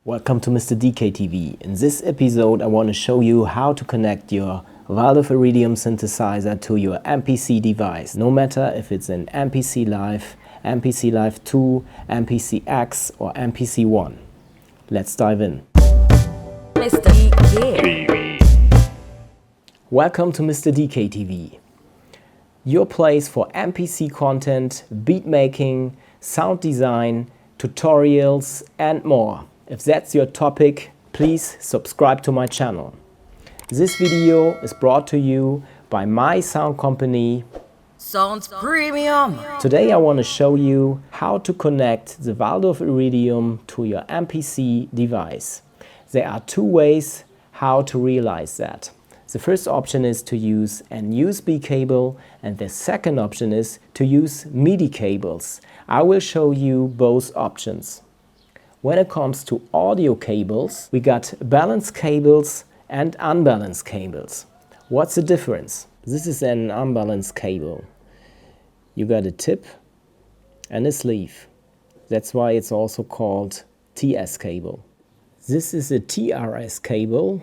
Welcome to Mr. DeeKay TV. In this episode I want to show you how to connect your Waldorf Iridium synthesizer to your MPC device, no matter if it's an MPC Live, MPC Live 2, MPC X or MPC 1. Let's dive in. Mr. DeeKay. Welcome to Mr. DeeKay TV, your place for MPC content, beat making, sound design, tutorials and more. If that's your topic, please subscribe to my channel. This video is brought to you by my sound company, Soundspremium. Today I want to show you how to connect the Waldorf Iridium to your MPC device. There are two ways how to realize that. The first option is to use an USB cable and the second option is to use MIDI cables. I will show you both options. When it comes to audio cables, we got balanced cables and unbalanced cables. What's the difference? This is an unbalanced cable. You got a tip and a sleeve. That's why it's also called TS cable. This is a TRS cable.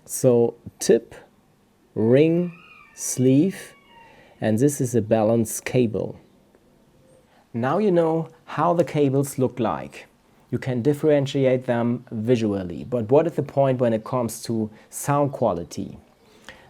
So tip, ring, sleeve, and this is a balanced cable. Now you know how the cables look like. You can differentiate them visually, but what is the point when it comes to sound quality?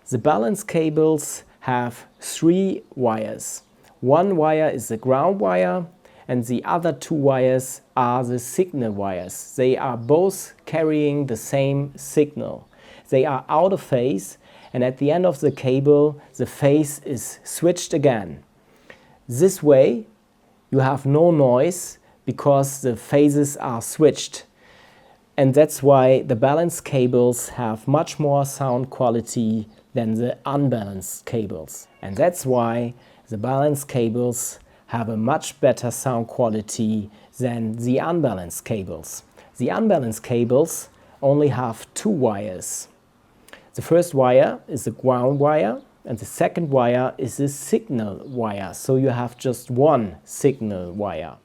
The balanced cables have three wires. One wire is the ground wire and the other two wires are the signal wires. They are both carrying the same signal. They are out of phase and at the end of the cable the phase is switched again. This way you have no noise because the phases are switched, and that's why the balanced cables have much more sound quality than the unbalanced cables, and that's why the balanced cables have a much better sound quality than the unbalanced cables. The unbalanced cables only have two wires. The first wire is the ground wire and the second wire is the signal wire, so you have just one signal wire.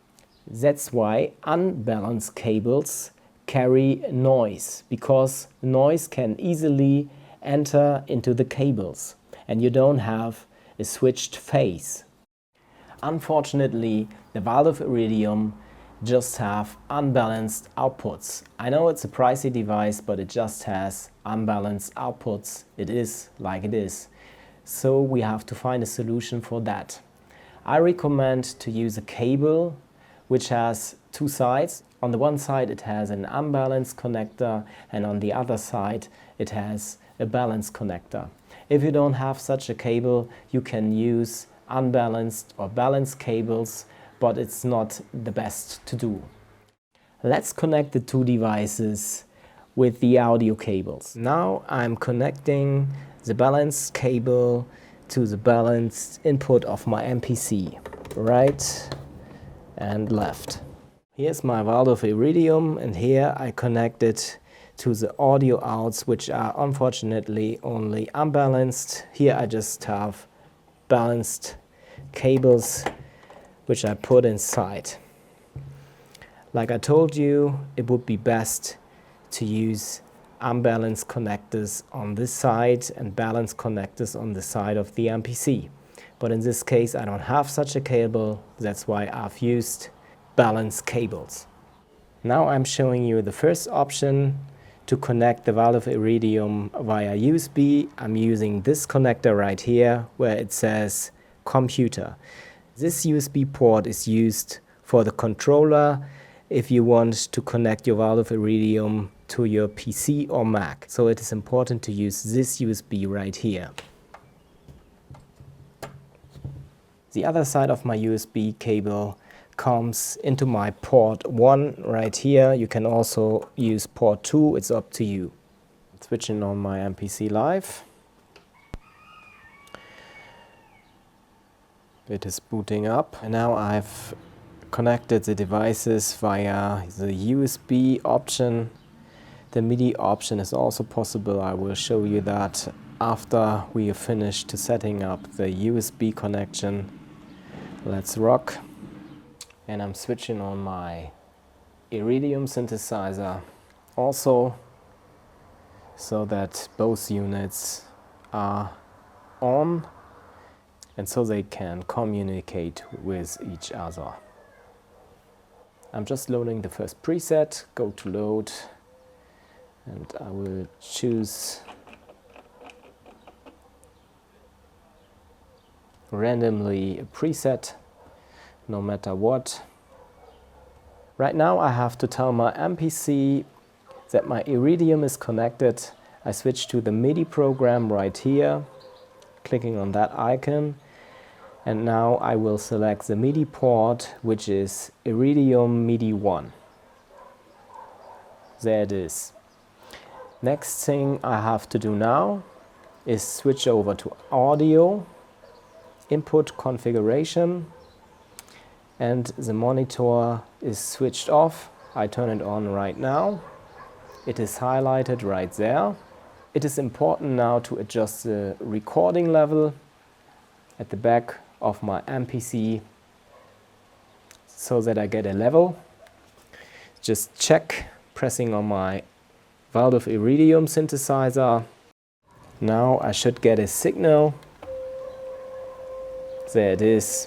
That's why unbalanced cables carry noise, because noise can easily enter into the cables and you don't have a switched phase. Unfortunately, the Waldorf Iridium just have unbalanced outputs. I know it's a pricey device, but it just has unbalanced outputs. It is like it is. So we have to find a solution for that. I recommend to use a cable which has two sides. On the one side it has an unbalanced connector and on the other side it has a balanced connector. If you don't have such a cable, you can use unbalanced or balanced cables, but it's not the best to do. Let's connect the two devices with the audio cables. Now I'm connecting the balanced cable to the balanced input of my MPC, right and left. Here's my Waldorf Iridium and here I connect it to the audio outs, which are unfortunately only unbalanced. Here I just have balanced cables which I put inside. Like I told you, it would be best to use unbalanced connectors on this side and balanced connectors on the side of the MPC. But in this case I don't have such a cable, that's why I've used balanced cables. Now I'm showing you the first option to connect the Waldorf Iridium via USB. I'm using this connector right here where it says computer. This USB port is used for the controller if you want to connect your Waldorf Iridium to your PC or Mac. So it is important to use this USB right here. The other side of my USB cable comes into my port 1 right here. You can also use port 2, it's up to you. Switching on my MPC Live. It is booting up. And now I've connected the devices via the USB option. The MIDI option is also possible. I will show you that after we have finished setting up the USB connection. Let's rock. And I'm switching on my Iridium synthesizer also so that both units are on and so they can communicate with each other. I'm just loading the first preset, go to load, and I will choose randomly a preset, no matter what. Right now I have to tell my MPC that my Iridium is connected. I switch to the MIDI program right here, clicking on that icon, and now I will select the MIDI port, which is Iridium MIDI 1. There it is. Next thing I have to do now is switch over to audio, input configuration, and the monitor is switched off. I turn it on right now. It is highlighted right there. It is important now to adjust the recording level at the back of my MPC so that I get a level. Just check, pressing on my Waldorf Iridium synthesizer. Now I should get a signal. There it is.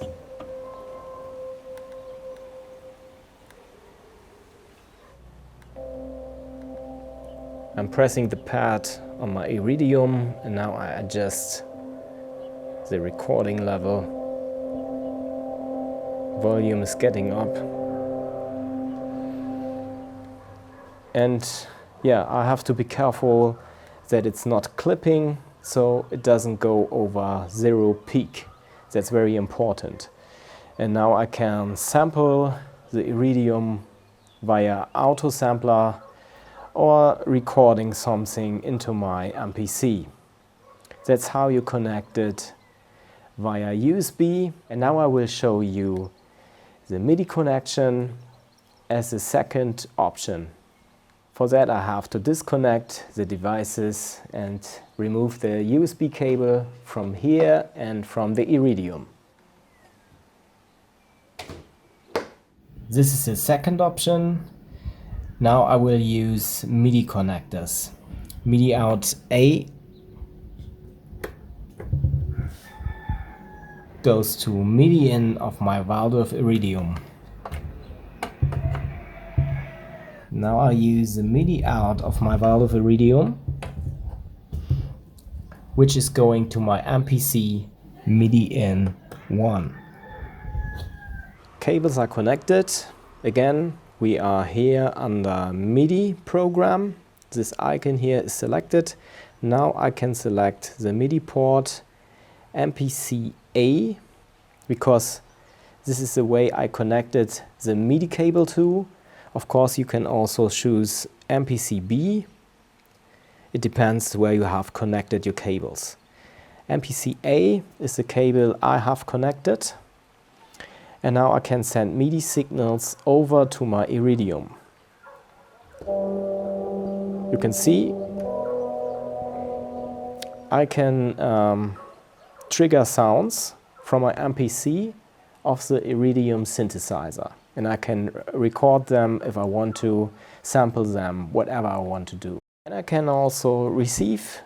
I'm pressing the pad on my Iridium and now I adjust the recording level. Volume is getting up. And yeah, I have to be careful that it's not clipping so it doesn't go over 0 peak. That's very important. And now I can sample the Iridium via auto sampler or recording something into my MPC. That's how you connect it via USB. And now I will show you the MIDI connection as a second option. For that I have to disconnect the devices and remove the USB cable from here and from the Iridium. This is the second option. Now I will use MIDI connectors. MIDI out A goes to MIDI in of my Waldorf Iridium. Now I use the MIDI out of my Waldorf Iridium, which is going to my MPC MIDI in 1. Cables are connected. Again, we are here under MIDI program. This icon here is selected. Now I can select the MIDI port MPC A, because this is the way I connected the MIDI cable to. Of course, you can also choose MPC B. It depends where you have connected your cables. MPC A is the cable I have connected. And now I can send MIDI signals over to my Iridium. You can see I can trigger sounds from my MPC of the Iridium synthesizer. And I can record them if I want to, sample them, whatever I want to do. And I can also receive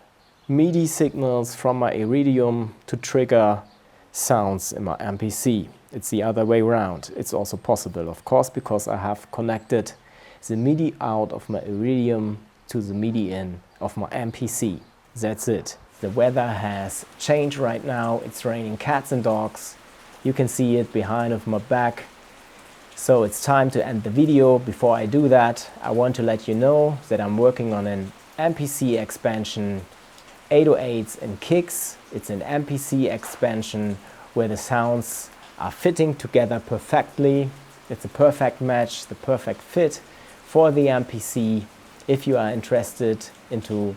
MIDI signals from my Iridium to trigger sounds in my MPC. It's the other way around. It's also possible, of course, because I have connected the MIDI out of my Iridium to the MIDI in of my MPC. That's it. The weather has changed right now. It's raining cats and dogs. You can see it behind of my back. So it's time to end the video. Before I do that, I want to let you know that I'm working on an MPC expansion, 808s and kicks. It's an MPC expansion where the sounds are fitting together perfectly. It's a perfect match, the perfect fit for the MPC. If you are interested into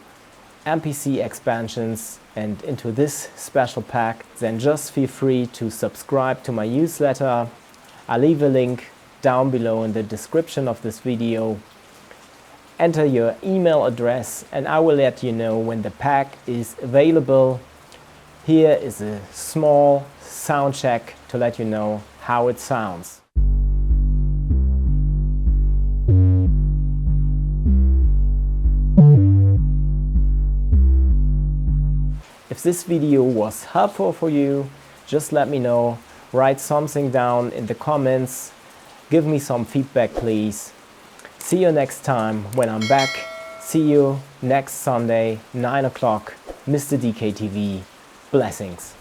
MPC expansions and into this special pack, then just feel free to subscribe to my newsletter. I'll leave a link down below in the description of this video. Enter your email address and I will let you know when the pack is available. Here is a small sound check to let you know how it sounds. If this video was helpful for you, just let me know. Write something down in the comments. Give me some feedback, please. See you next time when I'm back. See you next Sunday, 9 o'clock, Mr. DeeKay TV. Blessings.